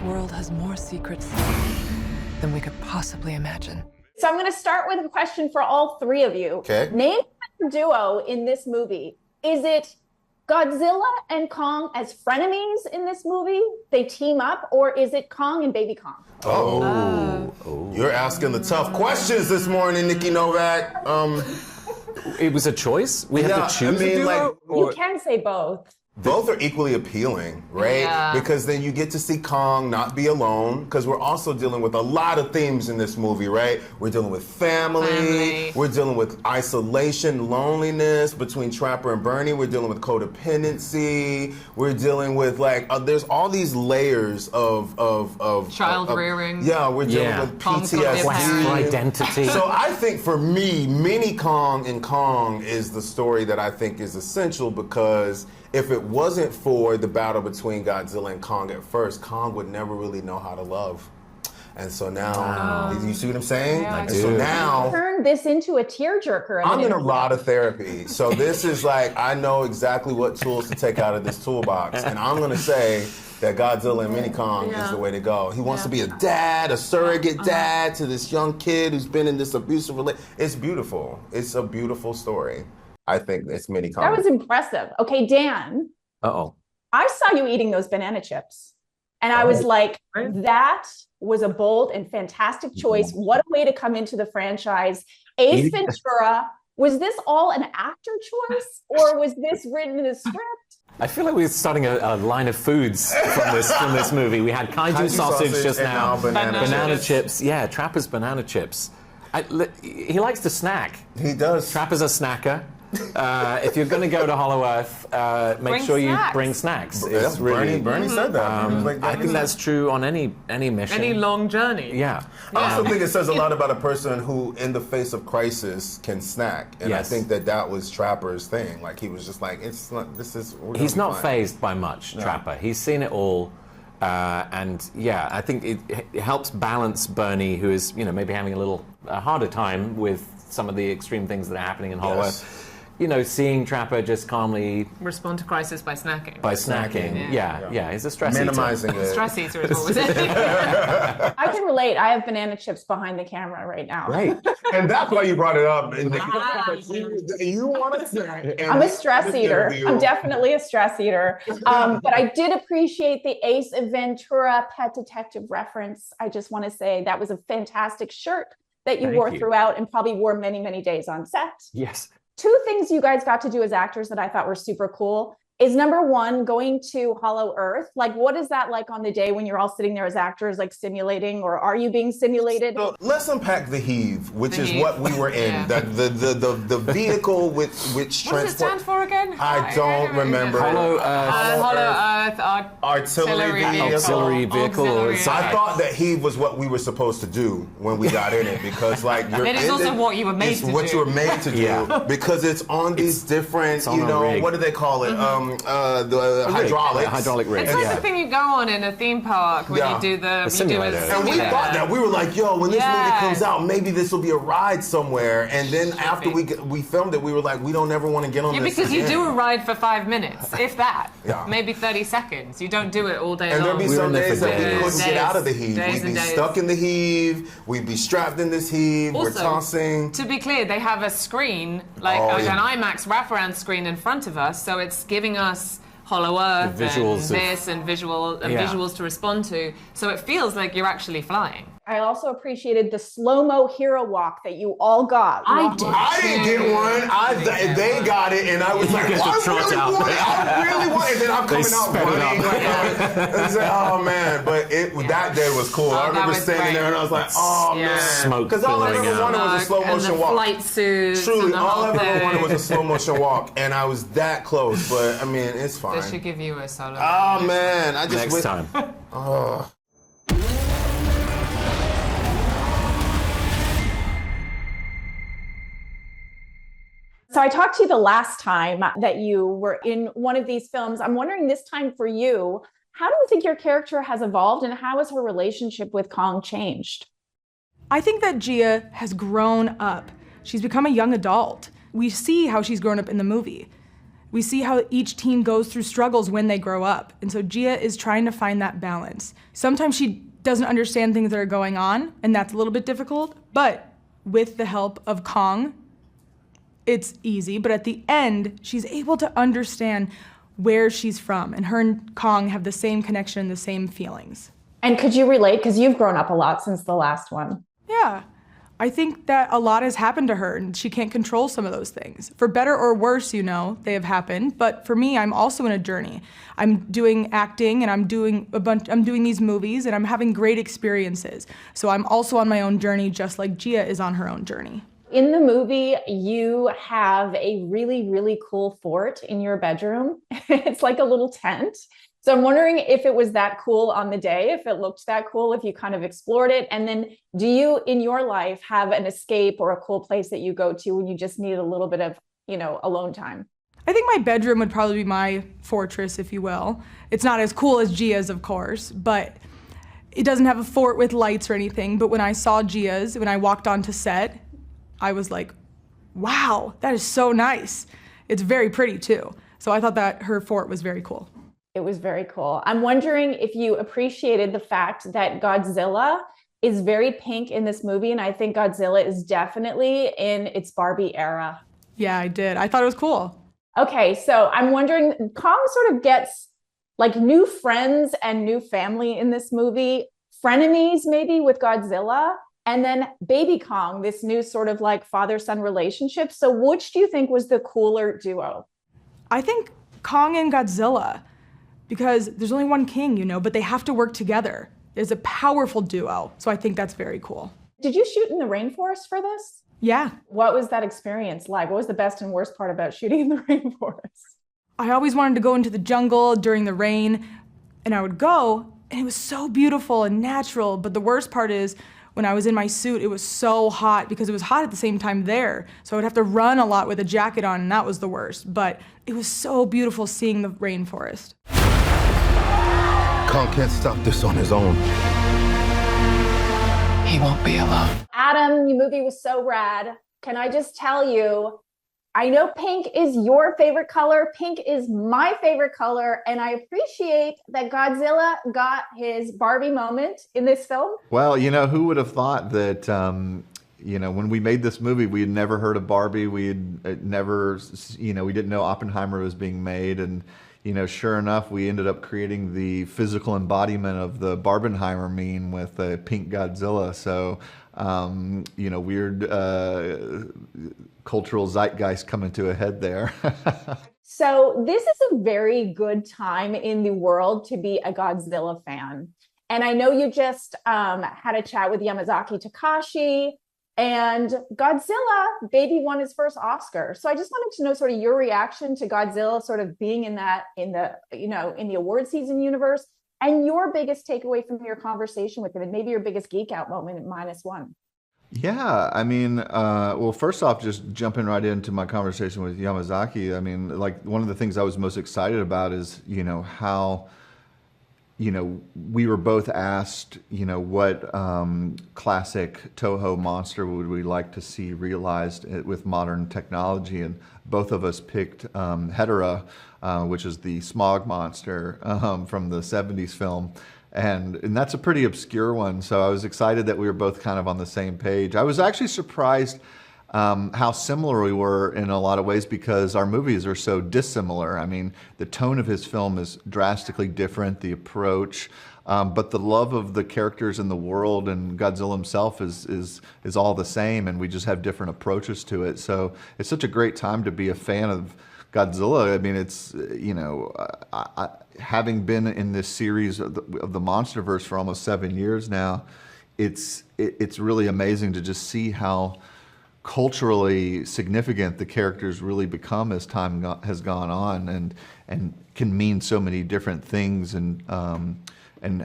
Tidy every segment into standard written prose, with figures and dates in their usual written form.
world has more secrets than we could possibly imagine. So I'm going to start with a question for all three of you. Okay. Name a duo in this movie. Is it Godzilla and Kong as frenemies in this movie? They team up, or is it Kong and Baby Kong? You're asking the tough questions this morning, Nikki Novak. It was a choice? We have to choose a duo? You can say both. Both are equally appealing, right? Yeah. Because then you get to see Kong not be alone, because we're also dealing with a lot of themes in this movie, right? We're dealing with family. We're dealing with isolation, loneliness between Trapper and Bernie. We're dealing with codependency. We're dealing with, like, there's all these layers of Child rearing. Yeah, we're dealing with Kong's got to be a Quest PTSD. for identity. So I think for me, Mini Kong and Kong is the story that I think is essential, because if it wasn't for the battle between Godzilla and Kong at first, Kong would never really know how to love. And so now, you see what I'm saying? Yeah, And so now, Turn this into a tearjerker. I'm in a lot of therapy. So this is like, I know exactly what tools to take out of this toolbox. And I'm going to say that Godzilla and Mini Kong is the way to go. He wants to be a dad, a surrogate dad to this young kid who's been in this abusive relationship. It's beautiful. It's a beautiful story. I think it's Mini Kong. That was impressive. Okay, Dan. Uh-oh. I saw you eating those banana chips. And I was like, that was a bold and fantastic choice. What a way to come into the franchise. Ace Ventura, was this all an actor choice, or was this written in the script? I feel like we're starting a line of foods from this movie. We had kaiju sausage just and now. banana chips. Yeah, Trapper's banana chips. He likes to snack. He does. Trapper's a snacker. If you're going to go to Hollow Earth, make sure you bring snacks. It's really, Bernie said that. He was like, I think that's true on any mission. Any long journey. Yeah. I also think it says a lot about a person who, in the face of crisis, can snack. And I think that was Trapper's thing. Like, he was just like, it's not, this is, He's not fazed by much, Trapper. He's seen it all. And yeah, I think it helps balance Bernie, who is, maybe having a harder time with some of the extreme things that are happening in Hollow Earth. Seeing Trapper just calmly respond to crisis by snacking. Yeah, he's a stress minimizing eater. it. Stress eater is what was it? I can relate. I have banana chips behind the camera right now. Right. And that's why you brought it up. You want to say. I'm a stress eater. I'm definitely a stress eater. But I did appreciate the Ace Ventura Pet Detective reference. I just want to say that was a fantastic shirt that you wore throughout, and probably wore many, many days on set. Yes. Two things you guys got to do as actors that I thought were super cool is, number one, going to Hollow Earth. Like, what is that like on the day when you're all sitting there as actors, like simulating, or are you being simulated? So let's unpack the heave, which is what we were in. The vehicle with which What does it stand for again? I don't remember. Hollow Earth. Artillery vehicle. So I thought that heave was what we were supposed to do when we got in it, because like you're It is also what you were made to do. What you were made to do, because it's on these different, what do they call it? The hydraulics. Hydraulic rig. It's like the thing you go on in a theme park when you do the simulator. And we thought that. We were like, yo, when this movie comes out, maybe this will be a ride somewhere. And then after we filmed it, we were like, we don't ever want to get on this because again. you do a ride for 5 minutes, if that. Maybe 30 seconds. You don't do it all day long. And there'd be some days that we couldn't get out of the heave. Days We'd be stuck in the heave. We'd be strapped in this heave. Also, we're tossing. To be clear, they have a screen, like an IMAX wraparound screen in front of us, so it's giving us Hollow Earth and visuals to respond to. So it feels like you're actually flying. I also appreciated the slow-mo hero walk that you all got. I didn't get one. They got it, and I was like, I really want it. And then I'm coming out running. And say, oh, man. But that day was cool. I remember standing there, and I was like, oh, man. Smoke. Because all I ever wanted was a slow-motion walk. Flight suits. Truly, all I ever wanted was a slow-motion walk, and I was that close. But, I mean, it's fine. They should give you a solo. Oh, man. I just Next time. Oh. So I talked to you the last time that you were in one of these films. I'm wondering this time for you, how do you think your character has evolved, and how has her relationship with Kong changed? I think that Gia has grown up. She's become a young adult. We see how she's grown up in the movie. we see how each teen goes through struggles when they grow up. And so Gia is trying to find that balance. Sometimes she doesn't understand things that are going on, and that's a little bit difficult, but with the help of Kong, it's easy. But at the end, she's able to understand where she's from, and her and Kong have the same connection, the same feelings. And could you relate? Because you've grown up a lot since the last one. Yeah. I think that a lot has happened to her, and she can't control some of those things. For better or worse, they have happened. But for me, I'm also in a journey. I'm doing acting, and I'm doing these movies, and I'm having great experiences. So I'm also on my own journey, just like Gia is on her own journey. In the movie, you have a really, really cool fort in your bedroom. It's like a little tent. So I'm wondering if it was that cool on the day, if it looked that cool, if you kind of explored it. And then do you, in your life, have an escape or a cool place that you go to when you just need a little bit of, alone time? I think my bedroom would probably be my fortress, if you will. It's not as cool as Gia's, of course, but it doesn't have a fort with lights or anything. But when I saw Gia's, when I walked onto set, I was like, wow, that is so nice. It's very pretty too. So I thought that her fort was very cool. It was very cool. I'm wondering if you appreciated the fact that Godzilla is very pink in this movie, and I think Godzilla is definitely in its Barbie era. Yeah, I did. I thought it was cool. Okay, so I'm wondering, Kong sort of gets like new friends and new family in this movie, frenemies maybe with Godzilla, and then Baby Kong, this new sort of like father-son relationship. So which do you think was the cooler duo? I think Kong and Godzilla, because there's only one king, but they have to work together. It's a powerful duo, so I think that's very cool. Did you shoot in the rainforest for this? Yeah. What was that experience like? What was the best and worst part about shooting in the rainforest? I always wanted to go into the jungle during the rain, and I would go, and it was so beautiful and natural, but the worst part is, when I was in my suit, it was so hot because it was hot at the same time there. So I would have to run a lot with a jacket on, and that was the worst. But it was so beautiful seeing the rainforest. Kong can't stop this on his own. He won't be alone. Adam, your movie was so rad. Can I just tell you, I know pink is your favorite color. Pink is my favorite color. And I appreciate that Godzilla got his Barbie moment in this film. Well, who would have thought that, when we made this movie, we had never heard of Barbie. We had never, we didn't know Oppenheimer was being made. And, sure enough, we ended up creating the physical embodiment of the Barbenheimer meme with a pink Godzilla. So, weird cultural zeitgeist coming to a head there. So this is a very good time in the world to be a Godzilla fan. And I know you just had a chat with Yamazaki Takashi, and Godzilla, baby, won his first Oscar. So I just wanted to know sort of your reaction to Godzilla sort of being in the award season universe, and your biggest takeaway from your conversation with him, and maybe your biggest geek out moment at -1. Yeah, I mean, well, first off, just jumping right into my conversation with Yamazaki, I mean, like one of the things I was most excited about is, how, we were both asked, what classic Toho monster would we like to see realized with modern technology, and both of us picked Hedorah, which is the smog monster from the 70s film. And that's a pretty obscure one, so I was excited that we were both kind of on the same page. I was actually surprised how similar we were in a lot of ways because our movies are so dissimilar. I mean, the tone of his film is drastically different, the approach, but the love of the characters in the world and Godzilla himself is all the same, and we just have different approaches to it. So it's such a great time to be a fan of Godzilla. I mean, it's, having been in this series of the MonsterVerse for almost 7 years now, it's really amazing to just see how culturally significant the characters really become as time has gone on, and can mean so many different things, and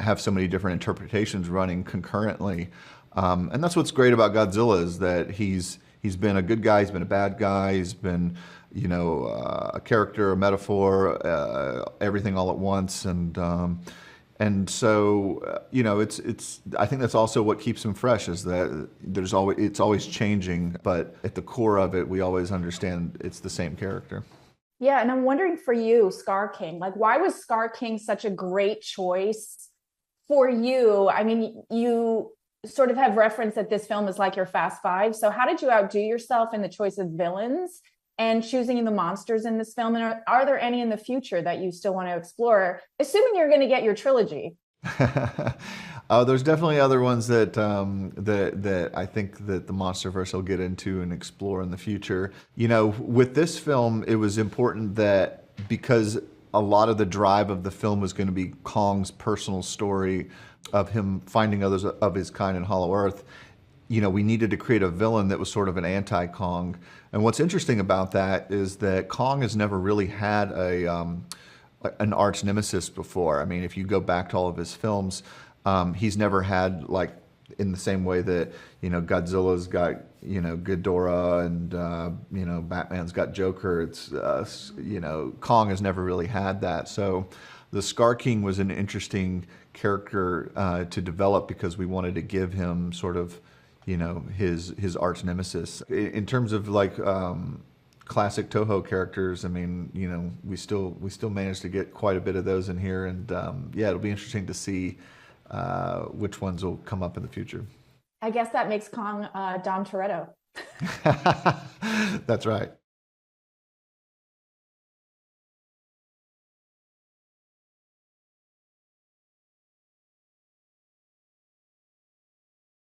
have so many different interpretations running concurrently. And that's what's great about Godzilla, is that he's been a good guy, he's been a bad guy, he's been a character, a metaphor, everything all at once, and so it's. I think that's also what keeps him fresh, is that it's always changing, but at the core of it, we always understand it's the same character. Yeah, and I'm wondering for you, Scar King, like why was Scar King such a great choice for you? I mean, you sort of have referenced that this film is like your Fast Five. So how did you outdo yourself in the choice of villains and choosing the monsters in this film? And are there any in the future that you still want to explore, assuming you're going to get your trilogy? There's definitely other ones that that I think that the MonsterVerse will get into and explore in the future. You know, with this film, it was important that because a lot of the drive of the film was going to be Kong's personal story of him finding others of his kind in Hollow Earth, you know, we needed to create a villain that was sort of an anti-Kong. And what's interesting about that is that Kong has never really had an arch nemesis before. I mean, if you go back to all of his films, he's never had, like, in the same way that, you know, Godzilla's got, you know, Ghidorah and, you know, Batman's got Joker. It's, you know, Kong has never really had that. So the Scar King was an interesting character to develop because we wanted to give him sort of, you know, his arch nemesis. In terms of, like, classic Toho characters, I mean, you know, we still managed to get quite a bit of those in here, and yeah, it'll be interesting to see which ones will come up in the future. I guess that makes Kong Dom Toretto. That's right.